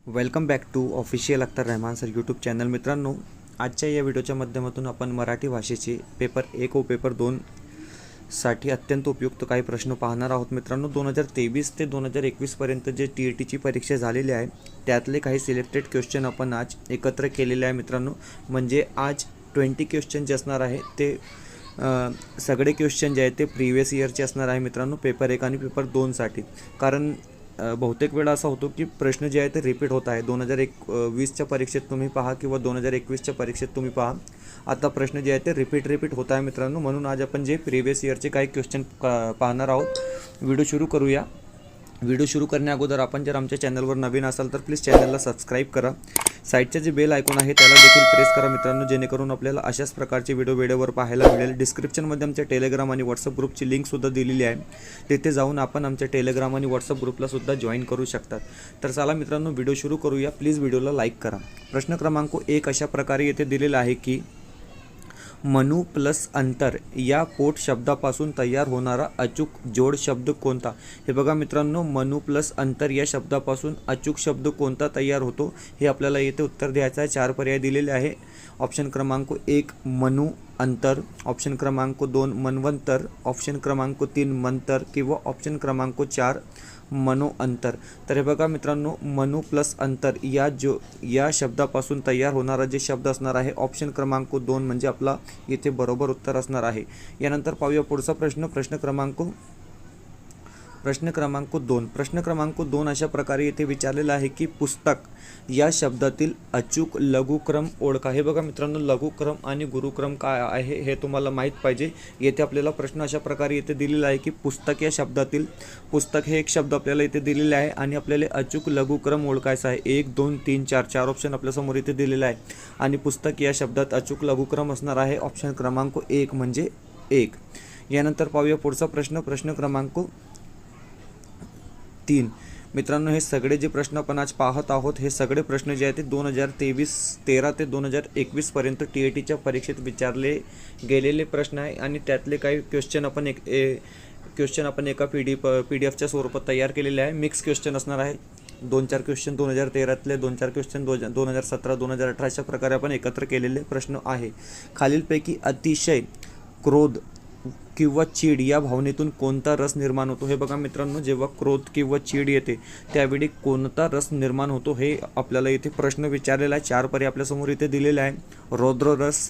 Welcome back to official Akhtar Rahman sir YouTube channel. मित्रांनो, आजच्या या व्हिडिओच्या माध्यमातून आपण मराठी भाषेचे पेपर 1 व पेपर 2 साठी अत्यंत उपयुक्त काही प्रश्न पाहणार आहोत. मित्रांनो, 2023 ते 2021 जे TETची परीक्षा झालेली आहे त्यातले काही सिलेक्टेड क्वेश्चन आपण आज एकत्र केलेले आहे. मित्रांनो, म्हणजे आज 20 क्वेश्चन जे असणार आहे ते सगळे क्वेश्चन जे आहेत ते प्रिव्हियस इयरचे असणार आहे. मित्रांनो, पेपर 1 आणि पेपर 2 साठी. कारण बहुतेक वेळा असा होतो की प्रश्न जे आहे ते रिपीट होत आहे. 2021च्या परीक्षेत तुम्ही पहा किंवा 2021च्या परीक्षेत तुम्ही पहा, आता प्रश्न जे आहे ते रिपीट होत आहे. मित्रांनो, म्हणून आज आपण जे प्रिव्हियस इयरचे काही क्वेश्चन पाहणार आहोत. व्हिडिओ सुरू करूया. व्हिडिओ सुरू करण्या अगोदर आपण जर आमच्या चॅनलवर नवीन असाल तर प्लीज चॅनलला सबस्क्राईब करा. साईडचे जे बेल आयकॉन आहे त्याला देखील प्रेस करा मित्रांनो, जेणेकरून आपल्याला अशाच प्रकारचे व्हिडिओ वेळेवर पाहायला मिळेल. डिस्क्रिप्शनमध्ये आमच्या टेलिग्राम आणि व्हॉट्सअप ग्रुपची लिंकसुद्धा दिलेली आहे. तिथे जाऊन आपण आमच्या टेलिग्राम आणि व्हॉट्सअप ग्रुपलासुद्धा जॉईन करू शकतात. तर चला मित्रांनो, व्हिडिओ सुरू करूया. प्लीज व्हिडिओला लाईक करा. प्रश्न क्रमांक 1 अशा प्रकारे येथे दिलेला आहे की मनू प्लस अंतर या पोट शब्दापासून तयार होणारा अचूक जोड शब्द कोणता. हे बघा मित्रांनो, मनू प्लस अंतर या शब्दापासून अचूक शब्द कोणता तयार होतो हे आपल्याला येथे उत्तर द्यायचं आहे. 4 पर्याय दिलेले आहे. ऑप्शन क्रमांक 1 मनू अंतर, ऑप्शन क्रमांक 2 मन्वंतर, ऑप्शन क्रमांक 3 मंतर किंवा ऑप्शन क्रमांक 4 मनो अंतर. तर हे बघा मित्रांनो, मनू प्लस अंतर या शब्दापासून तयार होणारा जे शब्द असणार आहे ऑप्शन क्रमांक 2 म्हणजे आपला इथे बरोबर उत्तर असणार आहे. यानंतर पाहूया पुढचा प्रश्न. प्रश्न क्रमांक 2. प्रश्न क्रमांक 2 अशा प्रकारे येथे विचारलेला आहे की पुस्तक या शब्दातील अचूक लघुक्रम ओळखा. हे बघा मित्रांनो, लघुक्रम आणि गुरुक्रम काय आहे हे तुम्हाला माहीत पाहिजे. येथे आपल्याला प्रश्न अशा प्रकारे येथे दिलेला आहे की पुस्तक या शब्दातील, पुस्तक हे एक शब्द आपल्याला इथे दिलेले आहे आणि आपल्याला अचूक लघुक्रम ओळखायचा आहे. 1 2 3 4 ऑप्शन आपल्यासमोर इथे दिलेला आहे आणि पुस्तक या शब्दात अचूक लघुक्रम असणार आहे ऑप्शन क्रमांक 1 म्हणजे 1. यानंतर पाहूया पुढचा प्रश्न. प्रश्न क्रमांक 3. मित्रांनो, हे सगळे जे प्रश्न आपण आज पाहत आहोत हे सगळे प्रश्न जे आहेत ते 2013 ते 2021 पर्यंत TETच्या परीक्षेत विचारले गेलेले प्रश्न आहे आणि त्यातले काही क्वेश्चन आपण एका PDF च्या स्वरूपात तयार केलेले आहे. मिक्स क्वेश्चन असणार आहे. 2-4 क्वेश्चन 2013तले, 2-4 क्वेश्चन 2017 2018 अशा प्रकारे आपण एकत्र केलेले प्रश्न आहे. खालीलपैकी अतिशय क्रोध किंवा चीड या भावनेतून कोणता रस निर्माण होतो. हे बघा मित्रांनो, जेव्हा क्रोध किंवा चीड येते त्यावेळी कोणता रस निर्माण होतो हे आपल्याला इथे प्रश्न विचारलेला आहे. 4 पर्याय आपल्यासमोर इथे दिलेले आहे. रौद्र रस,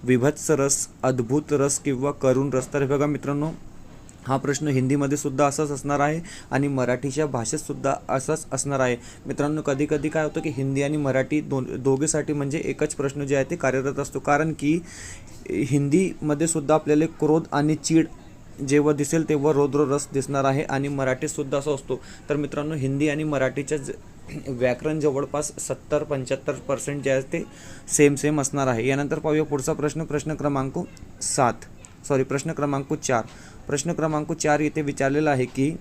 विभत्स रस, अद्भुत रस किंवा करुण रस. तर हे बघा मित्रांनो, हा प्रश्न हिंदीमध्ये सुद्धा असाच असणार आहे आणि मराठीच्या भाषेत सुद्धा असाच असणार आहे. मित्रांनो, कधी काय होतं की हिंदी आणि मराठी दोघेसाठी म्हणजे एकच प्रश्न जे आहे ते कार्यरत असतो. कारण की हिंदीमध्ये सुद्धा आपल्याला क्रोध आणि चीड जेव्हा दिसेल तेव्हा रौद्र रस दिसणार आहे आणि मराठीत सुद्धा असं असतो. तर मित्रांनो, हिंदी आणि मराठीच्या व्याकरण जवळपास 70-75% जे आहे ते सेम असणार आहे. यानंतर पाहूया पुढचा प्रश्न. प्रश्न क्रमांक 4. प्रश्न क्रमांक 4 येथे विचारलेला आहे की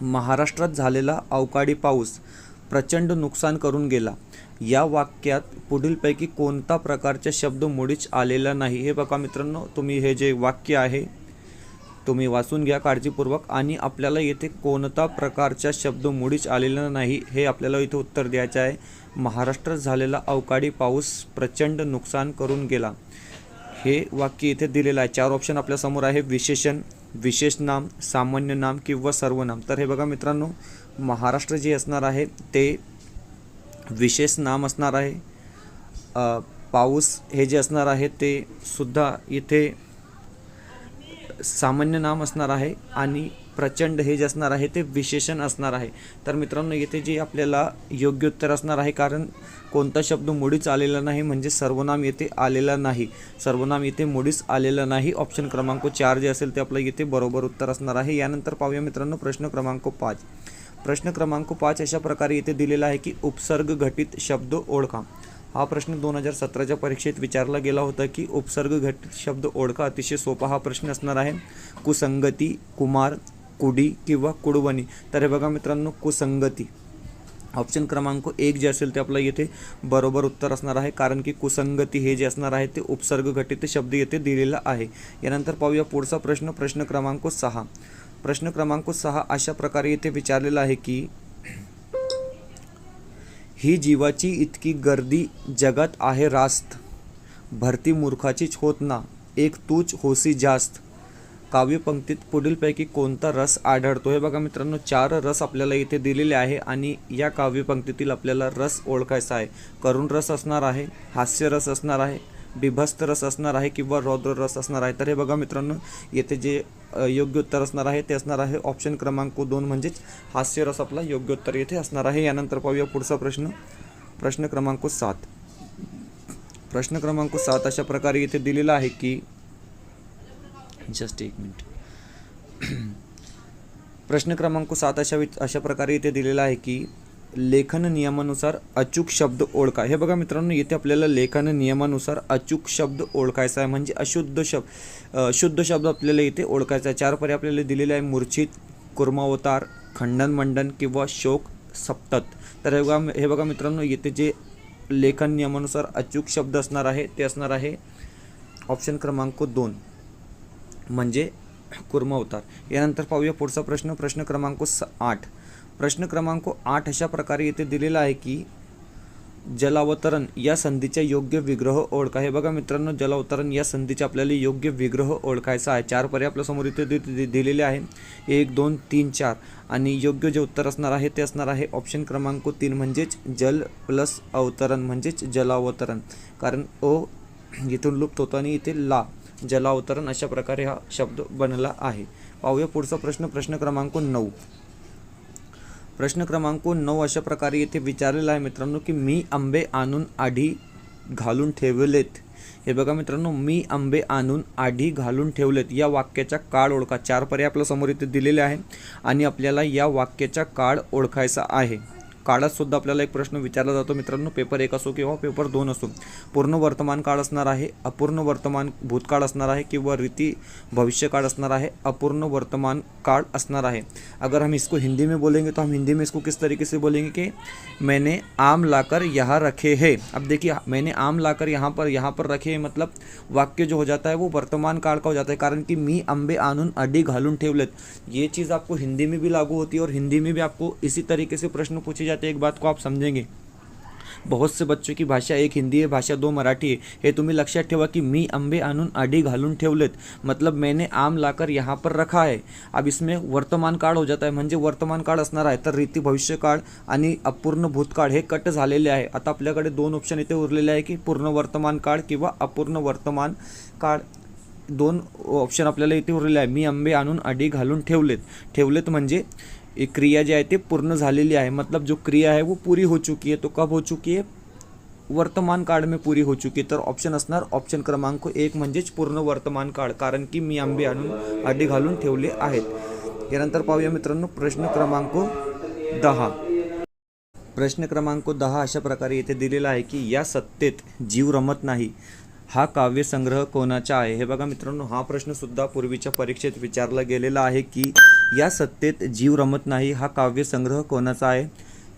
महाराष्ट्रात झालेला अवकाळी पाऊस प्रचंड नुकसान करून गेला. या वाक्यात पुढीलपैकी कोणता प्रकारचा शब्द मुळीच आलेला नाही. हे बघा मित्रांनो, तुम्ही हे जे वाक्य आहे तुम्ही वाचून घ्या काळजीपूर्वक आणि आपल्याला येथे कोणता प्रकारचा शब्द मुळीच आलेला नाही हे आपल्याला इथे उत्तर द्यायचं आहे. महाराष्ट्रात झालेला अवकाळी पाऊस प्रचंड नुकसान करून गेला हे वाक्य इथे दिलेलं आहे. 4 ऑप्शन आपल्यासमोर आहे. विशेषण, विशेष नाम, सामान्य नाम किंवा सर्वनाम. तर हे बघा मित्रांनो, महाराष्ट्र जे असणार आहे ते विशेष नाम असणार आहे. पाऊस हे जे असणार आहे ते सुद्धा इथे सामान्य नाम असणार आहे आणि प्रचंड हे जे असणार आहे ते विशेषण असणार आहे. तर मित्रांनो, येथे जे आपल्याला योग्य उत्तर असणार आहे, कारण कोणता शब्द मुळीच आलेला नाही म्हणजे सर्वनाम येथे आलेला नाही. सर्वनाम येथे मुळीच आलेलं नाही. ऑप्शन क्रमांक 4 जे असेल ते आपलं येथे बरोबर उत्तर असणार आहे. यानंतर पाहूया मित्रांनो प्रश्न क्रमांक 5. प्रश्न क्रमांक 5 अशा प्रकारे येथे दिलेला आहे की उपसर्ग घटित शब्द ओळखा. हा प्रश्न 2017च्या परीक्षेत विचारला गेला होता की उपसर्ग घटित शब्द ओळखा. अतिशय सोपा हा प्रश्न असणार आहे. कुसंगती, कुमार, कुडी किंवा कुडवणी. तर हे बघा मित्रांनो, कुसंगती ऑप्शन क्रमांक 1 जे असेल ते आपलं येथे बरोबर उत्तर असणार आहे, कारण की कुसंगती हे जे असणार आहे ते उपसर्ग घटित शब्द येथे दिलेला आहे. यानंतर पाहूया पुढचा प्रश्न. प्रश्न क्रमांक 6. प्रश्न क्रमांक 6 अशा प्रकारे येथे विचारलेला आहे की ही जीवाची इतकी गर्दी जगात आहे रास्त, भरती मूर्खाचीच होत ना, एक तूच होसी जास्त. काव्यपंक्तीत पुढीलपैकी कोणता रस आढळतो? हे बघा मित्रांनो, 4 रस आपल्याला इथे दिलेले आहे आणि या काव्यपंक्तीतील आपल्याला रस ओळखायचा आहे. करुण रस असणार आहे, हास्य रस असणार आहे, बिभत्स रस असणार आहे किंवा रौद्र रस असणार आहे. तर हे बघा मित्रांनो, येथे जे योग्य उत्तर असणार आहे ते असणार आहे ऑप्शन क्रमांक 2 म्हणजेच हास्य रस आपला योग्य उत्तर येथे असणार आहे. यानंतर पाहूया पुढचा प्रश्न, प्रश्न क्रमांक 7. प्रश्न क्रमांक 7 अशा प्रकारे इथे दिलेला आहे की, जस्ट एक मिनिट. प्रश्न क्रमांक 7 अशा प्रकारे इथे दिलेला आहे की लेखन नियमानुसार अचूक शब्द ओळखा. हे बघा मित्रांनो, इथे आपल्याला लेखन नियमानुसार अचूक शब्द ओळखायचा आहे, म्हणजे शुद्ध शब्द आपल्याला इथे ओळखायचा आहे. 4 पर्याय आपल्याला दिलेले आहे: मूर्छित, कुर्मावतार, खंडन मंडन किंवा शोक सप्तत. तर हे बघा मित्रांनो, इथे जे लेखन नियमानुसार अचूक शब्द असणार आहे ते असणार आहे ऑप्शन क्रमांक 2 म्हणजे कुर्मावतार. यानंतर पाहूया पुढचा प्रश्न, प्रश्न क्रमांक 8. प्रश्न क्रमांक 8 अशा प्रकारे येथे दिलेला आहे की जलावतरण या संधीचा योग्य विग्रह ओळखा. हे बघा मित्रांनो, जलावतरण या संधीचा आपल्याला योग्य विग्रह ओळखायचा आहे. 4 पर्याय आपल्या समोर इथे दिलेले आहे, 1 2 3 4 आणि योग्य जे उत्तर असणार आहे ते असणार आहे ऑप्शन क्रमांक 3 म्हणजेच जल प्लस अवतरण म्हणजेच जलावतरण. कारण ओ इथून लुप्त होतो आणि इथे ला, जलावतरण अशा प्रकारे हा शब्द बनला आहे. पाहूया पुढचा प्रश्न, प्रश्न क्रमांक 9. प्रश्न क्रमांक 9 अशा प्रकारे येथे विचारलेला आहे मित्रांनो की मी आंबे आणून आधी घालून ठेवलेत. हे बघा मित्रांनो, मी आंबे आणून आधी घालून ठेवलेत या वाक्याचा काळ ओळखा. 4 पर्याय आपल्या समोर इथे दिलेले आहे आणि आपल्याला या वाक्याचा काळ ओळखायचा आहे. काळात सुद्धा आपल्याला एक प्रश्न विचारला जातो मित्रांनो, पेपर 1 असो किंवा पेपर 2 असो. पूर्ण वर्तमान काळ असणार आहे, अपूर्ण वर्तमान भूतकाळ असणार आहे किंवा रीति भविष्य काळ असणार है, अपूर्ण वर्तमान काल असणार है. अगर हम इसको हिंदी में बोलेंगे तो हम हिंदी में इसको किस तरीके से बोलेंगे कि मैंने आम लाकर यहाँ रखे हैं. अब देखिए, मैंने आम लाकर यहाँ पर रखे हैं, मतलब वाक्य जो हो जाता है वो वर्तमान काल का हो जाता है. कारण कि मी आंबे आणून आधी घालून ठेवलेत, ये चीज़ आपको हिंदी में भी लागू होती है और हिंदी में भी आपको इसी तरीके से प्रश्न पूछे जाते हैं. एक बात को आप समझेंगे, बहुत से बच्चों की भाषा एक हिंदी है, भाषा 2 मराठी है. हे तुम्ही लक्षात ठेवा की मी आंबे आणून आधी घालून ठेवलेत, मतलब मैंने आम लाकर यहाँ पर रखा है. अब इसमें वर्तमान काळ हो जाता है, म्हणजे वर्तमान काळ असणार आहे. तर रीती भविष्य काळ आणि अपूर्ण भूतकाळ हे कट झालेले आहे. आता आपल्याकडे 2 ऑप्शन इथे उरलेले आहे की पूर्ण वर्तमान काळ किंवा अपूर्ण वर्तमान काळ. 2 ऑप्शन आपल्याला इथे उरलेले आहे. मी आंबे आणून आधी घालून ठेवलेत म्हणजे एक क्रिया जी आहे ते पूर्ण झालेली आहे, मतलब जो क्रिया है वो पूरी हो चुकी है. तो कब हो चुकी है? वर्तमान काळ में पूरी हो चुकी. तर ऑप्शन असणार ऑप्शन क्रमांक 1 म्हणजेच पूर्ण वर्तमान काळ, कारण की मी आंबे आणून आधी घालून ठेवले आहेत. यानंतर पाहूया मित्रांनो प्रश्न क्रमांक 10. प्रश्न क्रमांक 10 अशा प्रकारे येथे दिलेला आहे की या सत्तेत जीव रमत नाही हा काव्यसंग्रह कोणाचा आहे. हे बघा मित्रांनो, हा प्रश्न सुद्धा पूर्वीच्या परीक्षेत विचारला गेलेला आहे की या सत्तेत जीव रमत नाही हा काव्यसंग्रह कोणाचा आहे.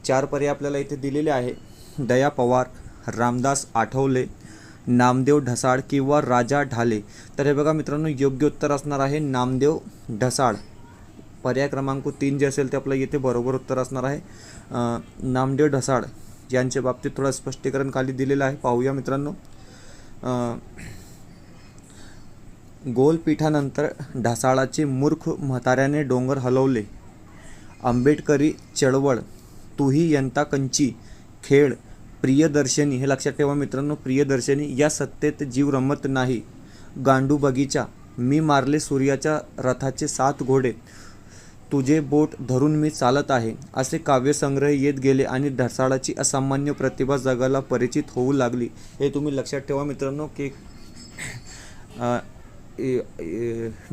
4 पर्याय आपल्याला इथे दिलेले आहे: दया पवार, रामदास आठवले, नामदेव ढसाळ किंवा राजा ढाले. तर हे बघा मित्रांनो, योग्य उत्तर असणार आहे नामदेव ढसाळ. पर्याय क्रमांक 3 जे असेल ते आपलं इथे बरोबर उत्तर असणार आहे. नामदेव ढसाळ यांच्या बाबतीत थोडं स्पष्टीकरण खाली दिलेलं आहे, पाहूया मित्रांनो. गोलपीठानंतर ढसाळाचे मूर्ख म्हाताऱ्याने डोंगर हलवले, आंबेडकरी चळवळ, तूही यंता कंची, खेळ, प्रियदर्शनी. हे लक्षात ठेवा मित्रांनो, प्रियदर्शनी, या सत्तेत जीव रमत नाही, गांडू बगीचा, मी मारले सूर्याच्या रथाचे 7 घोडे, तुझे बोट धरून मी चालत आहे, असे काव्यसंग्रह येत गेले आणि ढसाळाची असामान्य प्रतिभा जगाला परिचित होऊ लागली. हे तुम्ही लक्षात ठेवा मित्रांनो की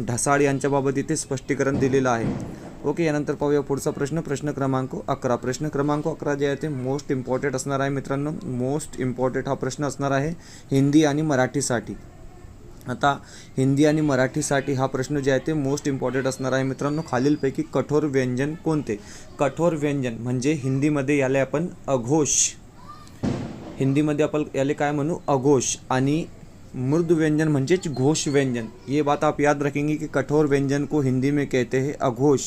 ढसाळ यांच्याबाबत इथे स्पष्टीकरण दिलेलं आहे. ओके, यानंतर पाहूया पुढचा प्रश्न, प्रश्न क्रमांक 11. प्रश्न क्रमांक 11 जे आहे ते मोस्ट इम्पॉर्टंट असणार आहे मित्रांनो. मोस्ट इम्पॉर्टंट हा प्रश्न असणार आहे हिंदी आणि मराठीसाठी. आता हिंदी आणि मराठीसाठी हा प्रश्न जे आहे ते मोस्ट इम्पॉर्टंट असणार आहे मित्रांनो. खालीलपैकी कठोर व्यंजन कोणते? कठोर व्यंजन म्हणजे हिंदीमध्ये याला आपण अघोष, हिंदीमध्ये आपण याले काय म्हणू? अघोष. आणि मृदु व्यंजन म्हणजेच घोष व्यंजन. ये बात आप याद रखेंगे कि कठोर व्यंजन को हिंदी में कहते हैं अघोष.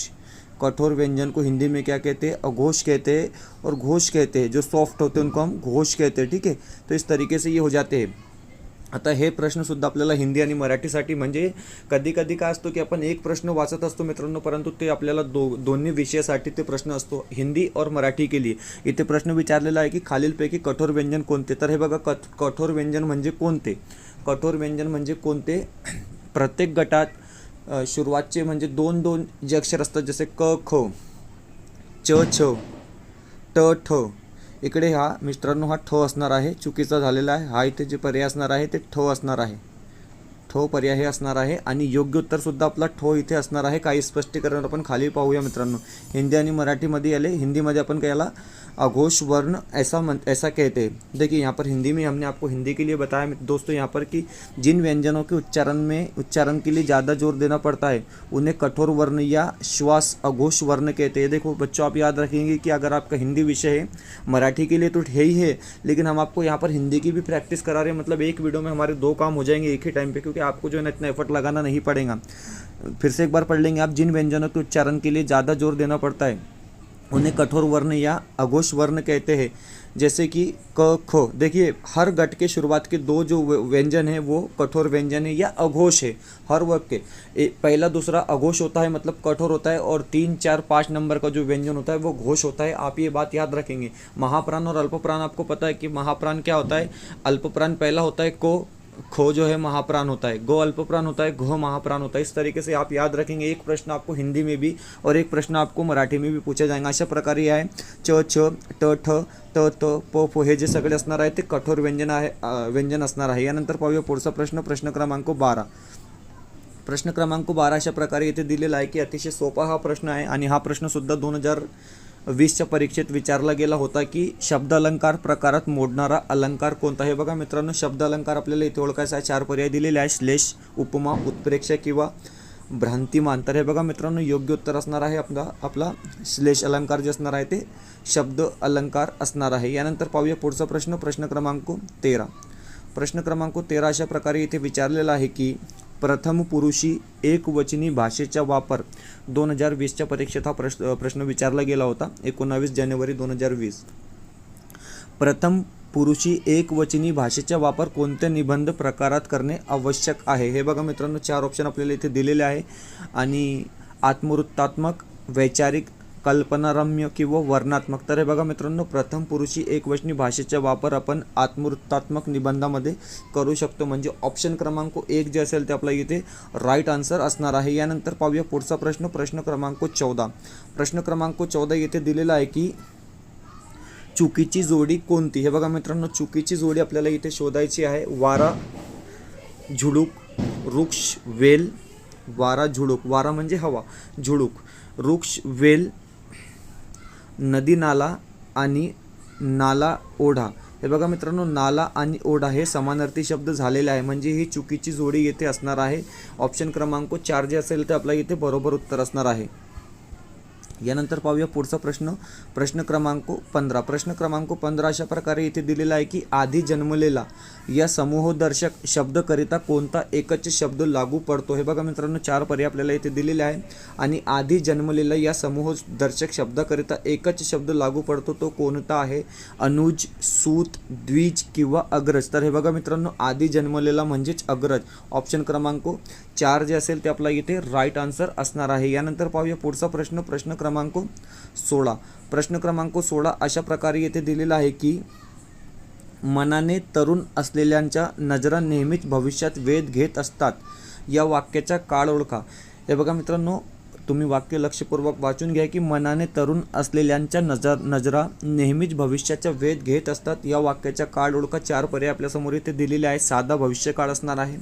कठोर व्यंजन को हिंदी में क्या कहते हैं, अघोष कहते हैं, और घोष कहते हैं। जो सॉफ्ट होते हैं उनको हम घोष कहते हैं, ठीक है। तो इस तरीके से ये हो जाते हैं। आता हे प्रश्नसुद्धा आपल्याला हिंदी आणि मराठीसाठी, म्हणजे कधी कधी काय असतो की आपण एक प्रश्न वाचत असतो मित्रांनो, परंतु ते आपल्याला दोन्ही विषयासाठी ते प्रश्न असतो, हिंदी और मराठी के लिए। इथे प्रश्न विचारलेला आहे की खालीलपैकी कठोर व्यंजन कोणते। तर हे बघा, कठोर व्यंजन म्हणजे कोणते, कठोर व्यंजन म्हणजे कोणते। प्रत्येक गटात सुरुवातचे म्हणजे दोन दोन जे अक्षर असतात, जसे क ख, च छ, ट ठ। इकडे हा मित्रांनो हा ठ असणार आहे, चुकीचा झालेला आहे। हा इथे जे पर्याय असणार आहे ते ठ असणार आहे, ठो पर्याय हे असणार आहे। आणि योग्य उत्तर सुद्धा आपला ठो इथे असणार आहे। काही स्पष्टीकरण आपण खाली पाहूया मित्रांनो। हिंदी आणि मराठीमध्ये याले, हिंदीमध्ये अपन याला अघोष वर्ण ऐसा कहते हैं। देखिए यहाँ पर हिंदी में हमने आपको हिंदी के लिए बताया दोस्तों यहाँ पर कि जिन व्यंजनों के उच्चारण के लिए ज़्यादा जोर देना पड़ता है उन्हें कठोर वर्ण या श्वास अघोष वर्ण कहते हैं। देखो बच्चों, आप याद रखेंगे कि अगर आपका हिंदी विषय है, मराठी के लिए तो है ही है, लेकिन हम आपको यहाँ पर हिंदी की भी प्रैक्टिस करा रहे हैं। मतलब एक वीडियो में हमारे दो काम हो जाएंगे एक ही टाइम पे, क्योंकि आपको जो है ना इतना एफर्ट लगाना नहीं पड़ेगा। फिर से एक बार पढ़ लेंगे आप। जिन व्यंजनों के उच्चारण के लिए ज़्यादा जोर देना पड़ता है उन्हें कठोर वर्ण या अघोष वर्ण कहते हैं। जैसे कि क ख। देखिए हर गट के शुरुआत के दो जो व्यंजन है वो कठोर व्यंजन है या अघोष है। हर वर्ग के पहला दूसरा अघोष होता है, मतलब कठोर होता है, और 3 4 5 नंबर का जो व्यंजन होता है वो घोष होता है। आप ये बात याद रखेंगे। महाप्राण और अल्पप्राण, आपको पता है कि महाप्राण क्या होता है। अल्पप्राण पहला होता है को, खो जो है महाप्राण होता है, गो अल्पप्राण होता है, घो महाप्राण होता है। इस तरीके से आप याद रखेंगे। एक प्रश्न आपको हिंदी में भी और एक प्रश्न आपको मराठी में भी पूछा जाएगा। अशा प्रकारे आहे च छ, ट ठ, त त, प फ हे जे सगळे असणार आहे ते कठोर व्यंजन असणार आहे। यानंतर पाहूया पुढचा प्रश्न, प्रश्न क्रमांक 12। प्रश्न क्रमांक 12 अशा प्रकारे इथे दिलेला आहे की अतिशय सोपा हा प्रश्न आहे आणि हा प्रश्न सुद्धा 2020च्या परीक्षेत विचारला गेला होता की शब्द अलंकार प्रकारात मोडणारा अलंकार कोणता। हे बघा मित्रांनो, शब्द अलंकार आपल्याला इथे ओळखायचा आहे। 4 पर्याय दिलेले आहे, श्लेष, उपमा, उत्प्रेक्षा किंवा भ्रांतिमान। तर हे बघा मित्रांनो, योग्य उत्तर असणार आहे आपला श्लेष अलंकार जे असणार आहे ते शब्द अलंकार असणार आहे। यानंतर पाहूया पुढचा प्रश्न, प्रश्न क्रमांक 13। प्रश्न क्रमांक 13 अशा प्रकारे इथे विचारलेला आहे की प्रथम पुरुषी एकवचनी भाषेचा वापर 2020च्या परीक्षेत हा प्रश्न विचारला गेला होता, 19 जानेवारी 2020। प्रथम पुरुषी एकवचनी भाषेचा वापर कोणत्या निबंध प्रकारात करणे आवश्यक आहे। हे बघा मित्रांनो, 4 ऑप्शन आपल्याला इथे दिलेले आहे आणि आत्मवृत्तात्मक, वैचारिक, कल्पनारम्य किंवा वर्णात्मक। तर हे बघा मित्रांनो, प्रथम पुरुषी एकवचनी भाषेचा वापर आपण आत्मवृत्तात्मक निबंधामध्ये करू शकतो, म्हणजे ऑप्शन क्रमांक 1 जे असेल ते आपला इथे राईट आन्सर असणार आहे। यानंतर पाहूया पुढचा प्रश्न, प्रश्न क्रमांक 14। प्रश्न क्रमांक 14 येथे दिलेला आहे की चुकीची जोडी कोणती। हे बघा मित्रांनो, चुकीची जोडी आपल्याला इथे शोधायची आहे। वारा, झुडूक, वृक्ष, वेल। वारा, झुडूक, वारा म्हणजे हवा, झुडूक, वृक्ष, वेल, नदी नाला आणि नाला ओढा। हे बघा मित्रांनो, नाला आणि ओढा हे समानार्थी शब्द झालेले आहे, म्हणजे ही चुकीची जोडी येथे असणार आहे। ऑप्शन क्रमांक 4 जे असेल ते आपला इथे बरोबर उत्तर असणार आहे। यानंतर पाहूया पुढचा प्रश्न, प्रश्न क्रमांक 15। प्रश्न क्रमांक 15 अशा प्रकारे इथे दिलेला आहे की आधी जन्मलेला या समूहदर्शक शब्दकरिता कोणता एकच शब्द लागू पडतो। हे बघा मित्रांनो, 4 पर्याय आपल्याला इथे दिलेले आहे आणि आधी जन्मलेला या समूहदर्शक शब्दाकरिता एकच शब्द लागू पडतो, तो कोणता आहे। अनुज, सूत, द्विज किंवा अग्रज। तर हे बघा मित्रांनो, आधी जन्मलेला म्हणजेच अग्रज। ऑप्शन क्रमांक 4 जे असेल ते आपला इथे राईट आन्सर असणार आहे। यानंतर पाहूया पुढचा प्रश्न, प्रश्न क्रमांक 16। प्रश्न क्रमांक 16 अशा प्रकारे येथे दिलेला आहे की मनाने तरुण असलेल्यांच्या नजरा नेहमीच भविष्यात वेध घेत असतात, या वाक्याचा काळ ओळखा। हे बघा मित्रांनो, तुम्ही वाक्य लक्षपूर्वक वाचून घ्या की मनाने तरुण असलेल्यांच्या नजरा नेहमीच भविष्याचा वेध घेत असतात, या वाक्याचा काळ ओळखा। 4 पर्याय आपल्यासमोर इथे दिलेले आहे। साधा भविष्यकाळ असणार आहे,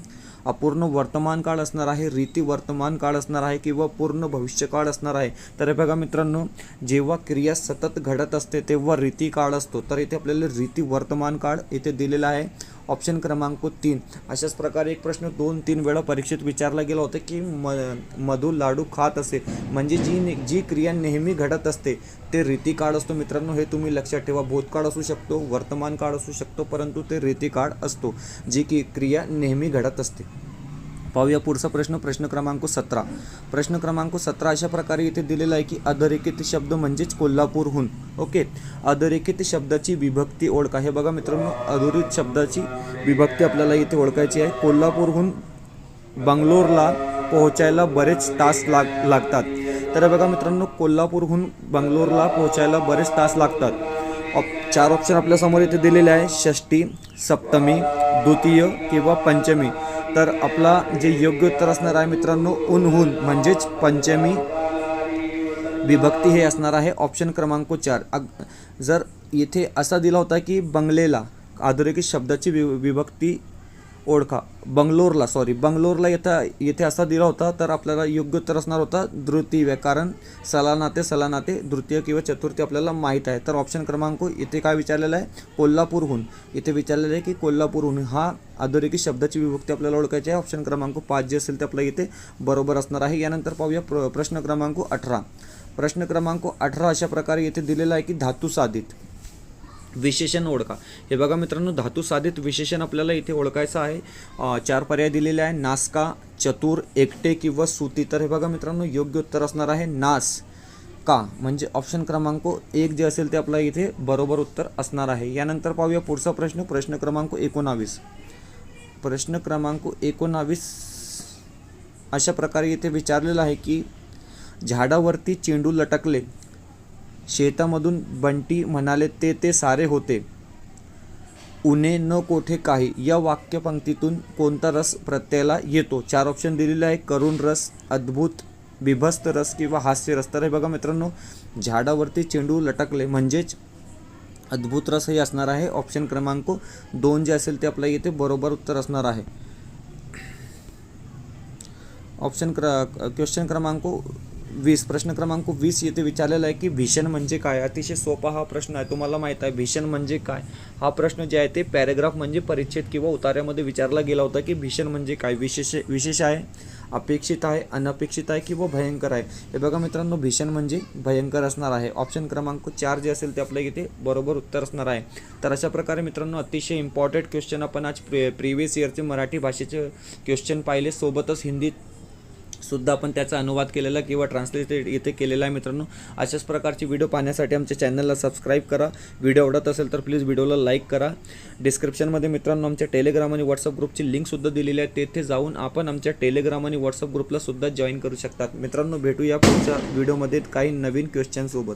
अपूर्ण वर्तमान काळ असणार आहे, रीती वर्तमान काळ असणार आहे किंवा पूर्ण भविष्यकाळ असणार आहे। तर हे बघा मित्रांनो, जेव्हा क्रिया सतत घडत असते तेव्हा रीती काळ असतो, तर इथे आपल्याला रीती वर्तमान काळ इथे दिलेला आहे। ऑप्शन क्रमांक 3। अशाच प्रकारे एक प्रश्न 2-3 वेळा परीक्षेत विचारला गेला होता की मधु लाडू खात असे, म्हणजे जी क्रिया नेहमी घडत असते ते रीतिकाळ असतो मित्रांनो। हे तुम्ही लक्षात ठेवा। भूतकाळ असू शकतो, वर्तमान काळ असू शकतो, परंतु ते रीतिकाळ असतो, जी की क्रिया नेहमी घडत असते। पाहूया पुढचा प्रश्न, प्रश्न क्रमांक 17. प्रश्न क्रमांक 17 अशा प्रकारे इथे दिलेला आहे की अधोरेखित शब्द म्हणजेच कोल्हापूरहून. ओके, अधोरेखित शब्दाची विभक्ती ओळखा. हे बघा मित्रांनो, अधोरेखित शब्दाची विभक्ती आपल्याला इथे ओळखायची आहे. कोल्हापूरहून बंगलोरला पोहोचायला बरेच तास लागतात. तर बघा मित्रांनो, कोल्हापूरहून बंगलोरला पोहोचायला बरेच तास लागतात. 4 ऑप्शन आपल्यासमोर इथे दिलेले आहे, षष्टी, सप्तमी, द्वितीय किंवा पंचमी. तर आपला जे योग्य उत्तर असणार आहे मित्रांनो, उन्हून म्हणजेच पंचमी विभक्ती हे असणार आहे ऑप्शन क्रमांक 4. जर येथे असा दिला होता की बंगलेला अधोरेखित शब्दाची विभक्ती ओळखा, बंगलोरला येथे असा दिला होता, तर आपल्याला योग्य उत्तर असणार होता द्वितीय, कारण सलानाते द्वितीय किंवा चतुर्थी आपल्याला माहीत आहे. तर ऑप्शन क्रमांक इथे काय विचारलेला आहे, कोल्हापूरहून. इथे विचारलेलं आहे की कोल्हापूरहून हा अधोरेखित शब्दाची विभक्ती आपल्याला ओळखायची आहे. ऑप्शन क्रमांक 5 जे असेल ते आपल्या इथे बरोबर असणार आहे. यानंतर पाहूया प्रश्न क्रमांक 18. प्रश्न क्रमांक 18 अशा प्रकारे येथे दिलेला आहे की धातू साधित विशेषण ओळखा. हे बघा मित्रांनो, धातू साधित विशेषण आपल्याला इथे ओळखायचं आहे. 4 पर्याय दिलेले आहे, नासका, चतुर, एकटे किंवा सुती. तर हे बघा मित्रांनो, योग्य उत्तर असणार आहे नास का, म्हणजे ऑप्शन क्रमांक 1 जे असेल ते आपल्या इथे बरोबर उत्तर असणार आहे. यानंतर पाहूया पुढचा प्रश्न, प्रश्न क्रमांक 19. प्रश्न क्रमांक 19 अशा प्रकारे इथे विचारलेला आहे की झाडावरती चेंडू लटकले, शेतामधून बंटी म्हणाले ते सारे होते, उणे न कोठे काही. या वाक्यपंक्तीतून कोणता रस प्रत्ययाला येतो? 4 ऑप्शन दिलेले आहे, करुण रस, अद्भुत, बिभस्त रस किंवा हास्य रस. तर हे बघा मित्रांनो, झाडावरती चेंडू लटकले म्हणजेच अद्भुत रस हे असणार आहे. ऑप्शन क्रमांक 2 जे असेल ते आपल्या इथे बरोबर उत्तर असणार आहे. क्वेश्चन क्रमांक 20. प्रश्न क्रमांक 20 येथे विचारलेला आहे की भीषण म्हणजे काय. अतिशय सोपा हा प्रश्न आहे, तुम्हाला माहीत आहे भीषण म्हणजे काय. हा प्रश्न जे आहे ते पॅरेग्राफ म्हणजे परिच्छेद किंवा उतार्यामध्ये विचारला गेला होता की भीषण म्हणजे काय. विशेष आहे, अपेक्षित आहे, अनपेक्षित आहे किंवा भयंकर आहे. हे बघा मित्रांनो, भीषण म्हणजे भयंकर असणार आहे. ऑप्शन क्रमांक 4 जे असेल ते आपल्या इथे बरोबर उत्तर असणार आहे. तर अशा प्रकारे मित्रांनो, अतिशय इम्पॉर्टंट क्वेश्चन आपण आज प्रिव्हियस इयरचे मराठी भाषेचे क्वेश्चन पाहिले, सोबतच हिंदीत सुद्धा आपण त्याचा अनुवाद केलेला किंवा ट्रान्सलेटेड इथे केलेला आहे. मित्रांनो, अशाच प्रकारची व्हिडिओ पाहण्यासाठी आमच्या चॅनलला सबस्क्राईब करा. व्हिडिओ आवडत असेल तर प्लीज व्हिडिओला लाईक करा. डिस्क्रिप्शनमध्ये मित्रांनो आमच्या टेलिग्राम आणि व्हॉट्सअप ग्रुपची लिंकसुद्धा दिलेली आहे, तेथे जाऊन आपण आमच्या टेलिग्राम आणि व्हॉट्सअप ग्रुपला सुद्धा जॉईन करू शकतात. मित्रांनो, भेटूया पुढच्या व्हिडिओमध्ये काही नवीन क्वेश्चनसोबत.